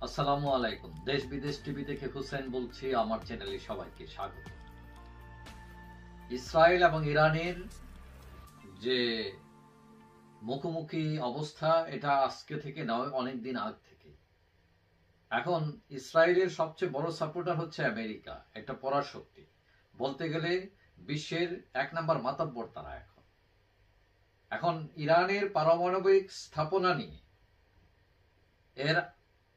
আসসালামু আলাইকুম। দেশ বিদেশ টিভি থেকে হুসেন বলছি। আমার চ্যানেলে সবাইকে স্বাগত। ইসরায়েল এবং ইরানের যে মুখোমুখি অবস্থা, এটা আজকে থেকে নয়, অনেকদিন আগ থেকে। এখন ইসরায়েলের সবচেয়ে বড় সাপোর্টার হচ্ছে আমেরিকা, একটা পরাশক্তি। বলতে গেলে বিশ্বের এক নম্বর মাতব্বর তারা। এখন ইরানের পারমাণবিক স্থাপনা নিয়ে এর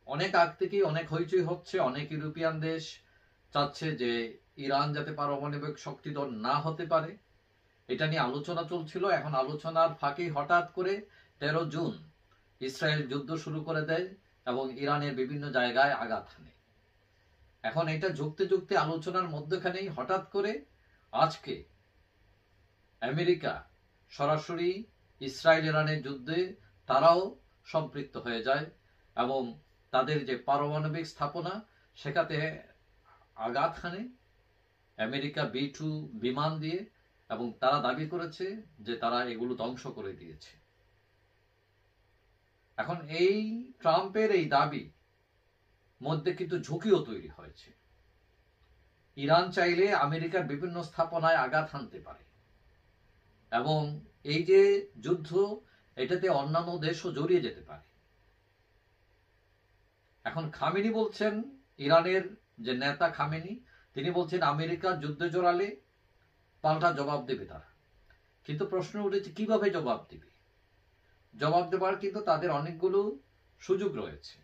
অনেক আগ থেকেই অনেক হইচই হচ্ছে। অনেক ইউরোপিয়ান দেশ চাচ্ছে যে ইরান যাতে পারমাণবিক শক্তিধর না হতে পারে, এটা নিয়ে আলোচনা চলছিল। এখন আলোচনার ফাঁকে হঠাৎ করে 13 জুন ইসরায়েল যুদ্ধ শুরু করে দেয় এবং ইরানের বিভিন্ন জায়গায় আঘাত হানে। এখন এটা যুক্তে যুক্তে আলোচনার মধ্যখানেই হঠাৎ করে আজকে আমেরিকা সরাসরি ইসরায়েল ইরানের যুদ্ধে তারাও সম্পৃক্ত হয়ে যায় এবং তাদের যে পারমাণবিক স্থাপনা সেখানে আঘাত হানে আমেরিকা B-2 বিমান দিয়ে, এবং তারা দাবি করেছে যে তারা এগুলো ধ্বংস করে দিয়েছে। এখন এই ট্রাম্পের এই দাবি মধ্যে কিন্তু ঝুঁকিও তৈরি হয়েছে। ইরান চাইলে আমেরিকার বিভিন্ন স্থাপনায় আঘাত হানতে পারে এবং এই যে যুদ্ধ, এটাতে অন্যান্য দেশও জড়িয়ে যেতে পারে। এখন খামেনি বলছেন, ইরানের যে নেতা খামেনি, তিনি বলছেন আমেরিকা যুদ্ধে জড়ালে পাল্টা জবাব দেবে তারা। কিন্তু প্রশ্ন উঠেছে কিভাবে জবাব দিবে। জবাব দেবার কিন্তু তাদের অনেকগুলো সুযোগ রয়েছে।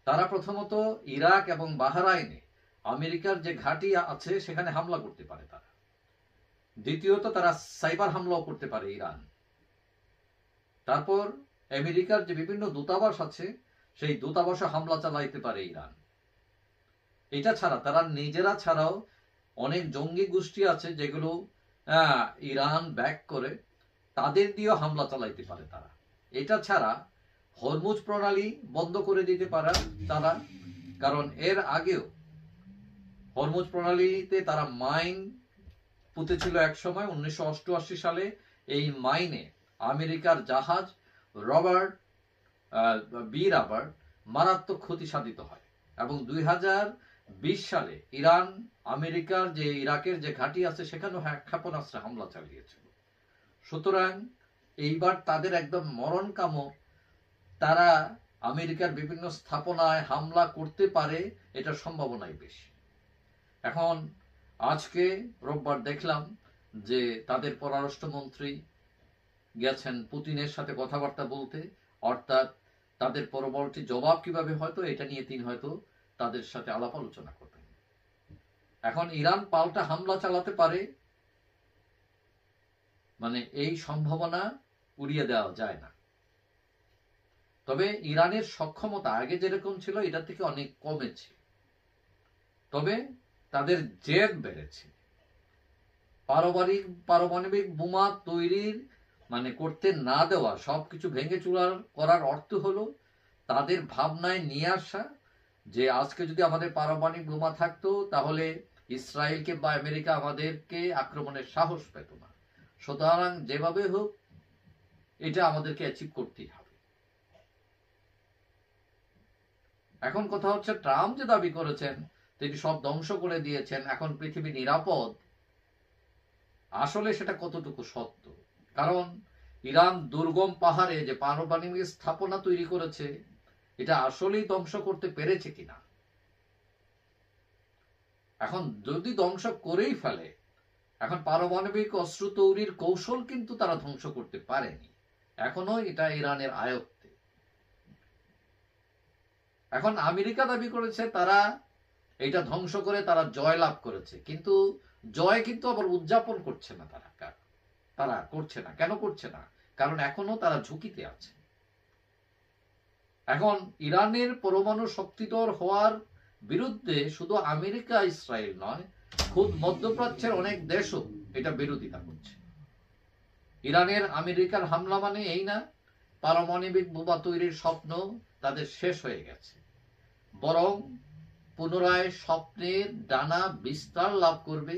তারা প্রথমত ইরাক এবং বাহরাইনে আমেরিকার যে ঘাঁটি আছে সেখানে হামলা করতে পারে তারা। দ্বিতীয়ত তারা সাইবার হামলাও করতে পারে ইরান। তারপর আমেরিকার যে বিভিন্ন দূতাবাস আছে সেই দূতাবাসে হামলা চালাইতে পারে ইরান। এটা ছাড়া তারা নিজেরা ছাড়াও অনেক জঙ্গি গোষ্ঠী আছে যেগুলো ইরান ব্যাক করে, তাদের দিয়েও হামলা চালাইতে পারে তারা। এটা ছাড়া হরমুজ প্রণালী বন্ধ করে দিতে পারে তারা, কারণ এর আগেও হরমুজ প্রণালীতে তারা মাইন পুঁতেছিল এক সময় 1988 সালে। এই মাইনে আমেরিকার জাহাজ রবার্ট মারাত্মক ক্ষতি সাধিত হয় এবং 2020 সালে ইরান আমেরিকার যে ইরাকের যে ঘাঁটি আছে সেখানেও ক্ষেপণাস্ত্রে হামলা চালিয়েছিল। সুতরাং এইবার তাদের একদম মরণ কামড়, তারা আমেরিকার বিভিন্ন স্থাপনায় হামলা করতে পারে, এটার সম্ভাবনাই বেশি। এখন আজকে রোববার দেখলাম যে তাদের পররাষ্ট্রমন্ত্রী গেছেন পুতিনের সাথে কথাবার্তা বলতে, অর্থাৎ তাদের পরবর্তী জবাব কিভাবে, হয়তো এটা নিয়ে তিনি হয়তো তাদের সাথে আলাপ আলোচনা করবেন। এখন ইরান পাল্টা হামলা চালাতে পারে, মানে এই সম্ভাবনা উড়িয়ে দেওয়া যায় না। তবে ইরানের সক্ষমতা আগে যেরকম ছিল এটা থেকে অনেক কমেছে, তবে তাদের জেদ বেড়েছে। পারমাণবিক বোমা তৈরির মানে করতে না দেওয়া, সবকিছু ভেঙে চুরার করার অর্থ হলো তাদের ভাবনায় নিয়ে আসা যে আজকে যদি আমাদের পারমাণবিক বোমা থাকতো তাহলে ইসরায়েলকে বা আমেরিকা আমাদেরকে আক্রমণের সাহস পেত না। সুতরাং যেভাবে হোক এটা আমাদেরকে অ্যাচিভ করতেই হবে। এখন কথা হচ্ছে ট্রাম্প যে দাবি করেছেন তিনি সব ধ্বংস করে দিয়েছেন, এখন পৃথিবী নিরাপদ, আসলে সেটা কতটুকু সত্য? কারণ ইরান দুর্গম পাহাড়ে যে পারমাণবিক স্থাপনা তৈরি করেছে এটা আসলেই ধ্বংস করতে পেরেছে কিনা। এখন যদি ধ্বংস করেই ফেলে, এখন পারমাণবিক অস্ত্র তৈরির কৌশল কিন্তু তারা ধ্বংস করতে পারেনি, এখনো এটা ইরানের আয়ত্তে। এখন আমেরিকা দাবি করেছে তারা এটা ধ্বংস করে তারা জয় লাভ করেছে, কিন্তু জয় কিন্তু আবার উদযাপন করছে না তারা করছে না। কেন করছে না? কারণ এখনো তারা ঝুঁকিতে আছে। এখন ইরানের পরমাণু শক্তিধর হওয়ার বিরুদ্ধে শুধু আমেরিকা ইসরায়েল নয়, খুব মধ্যপ্রাচ্যের অনেক দেশও এটা বিরোধিতা করছে। ইরানের আমেরিকার হামলা মানে এই না পারমাণবিক বোমা তৈরির স্বপ্ন তাদের শেষ হয়ে গেছে, বরং পুনরায় স্বপ্নের ডানা বিস্তার লাভ করবে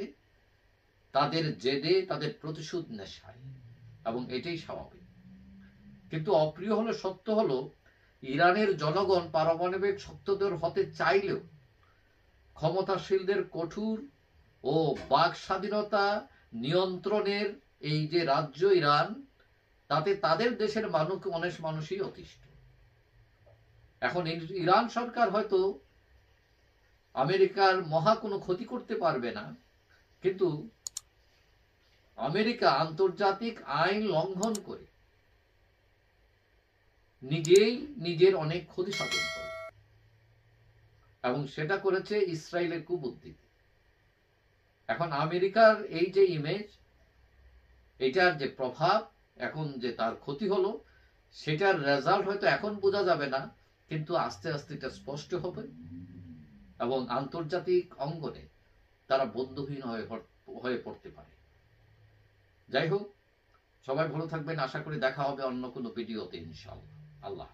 তাদের জেদে, তাদের প্রতিশোধ নেশায়, এবং এটাই স্বাভাবিক। কিন্তু অপ্রিয় হলো সত্য হলো ইরানের জনগণ পারমাণবিক শক্তিধর হতে চাইলেও ক্ষমতাশীলদের কঠোর ও বাক স্বাধীনতা নিয়ন্ত্রণের এই যে রাজ্য ইরান, তাতে তাদের দেশের মানুষই অতিষ্ঠ। এখন ইরান সরকার হয়তো আমেরিকার মহা কোনো ক্ষতি করতে পারবে না, কিন্তু আমেরিকা আন্তর্জাতিক আইন লঙ্ঘন করে নিজেই নিজের অনেক ক্ষতি সাধন করে, এবং সেটা করেছে ইসরায়েলের কুবুদ্ধিতে। এখন আমেরিকার এই যে ইমেজ, এটার যে প্রভাব, এখন যে তার ক্ষতি হলো, সেটার রেজাল্ট হয়তো এখন বোঝা যাবে না, কিন্তু আস্তে আস্তে এটা স্পষ্ট হবে এবং আন্তর্জাতিক অঙ্গনে তারা বন্ধুহীন হয়ে পড়তে পারে। যাই হোক, সবাই ভালো থাকবেন। আশা করি দেখা হবে অন্য কোনো ভিডিওতে ইনশাআল্লাহ। আল্লাহ।